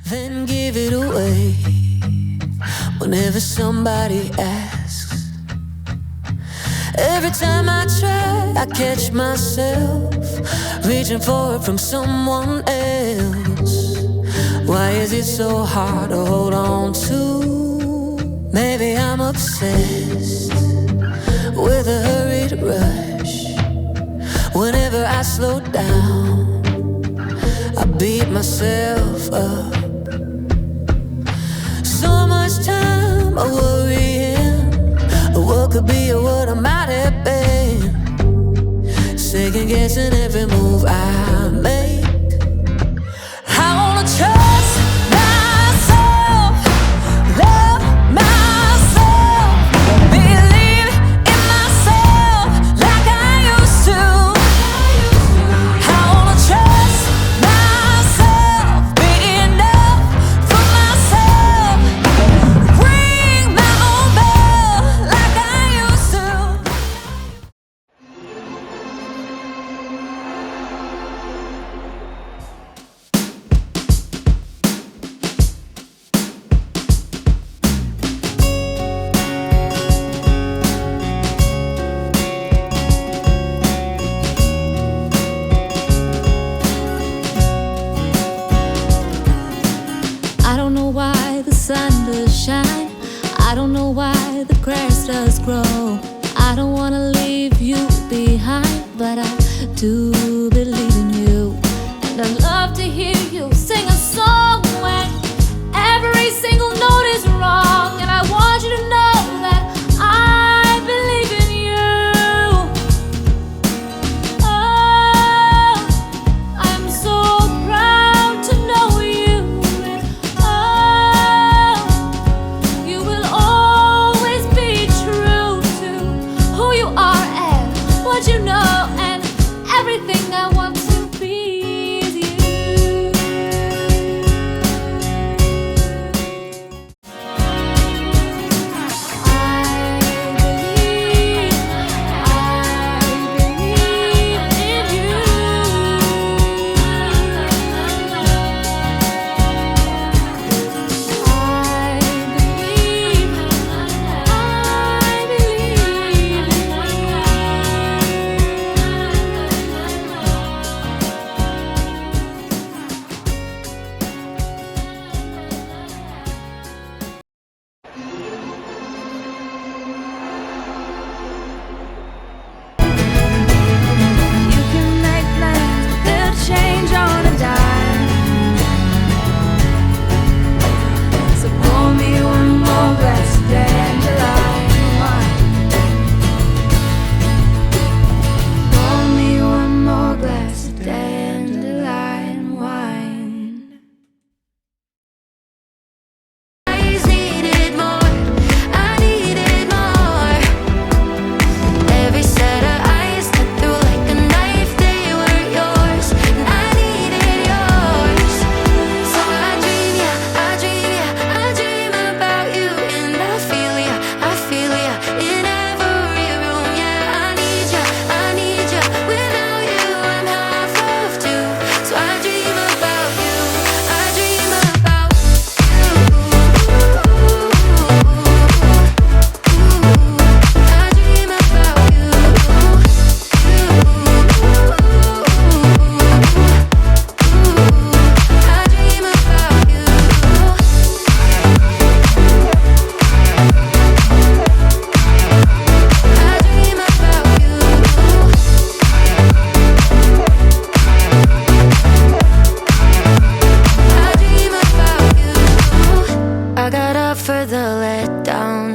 then give it away whenever somebody asks. Every time I try, I catch myself reaching for it from someone else. Why is it so hard to hold on to? Maybe I'm obsessed with a hurried rush. Whenever I slow down, I beat myself up. So much time worrying what could be or what I might have been, second guessing every move I make. I wanna trust myself, love myself, believe in myself like I used to. I wanna trust myself, be enough for myself, ring my own bell like I used to. I don't know why the sun does shine. I don't know why the grass does grow. I don't wanna leave you behind, but I do believe in you. And I love to hear you sing a song when every single note is wrong. And I want you to know that I believe in you. Oh, I'm so proud to know you. And oh, you will always be true to who you are and what you know. And everything I want to be is you. You can make plans, but they'll change on a dime. So pour me one more glass of dandelion wine. Pour me one more glass of dandelion wine. I needed more, I needed more. Every set of eyes cut through like a knife, they were yours, and I needed yours. So I dream ya, I dream ya, I dream about you, and I feel ya in every room. Yeah, I need ya, without you I'm half of two. So I dream about you, I dream about you. I dream about you. I dream about you. I dream about you. I dream about you. I got up for the letdown.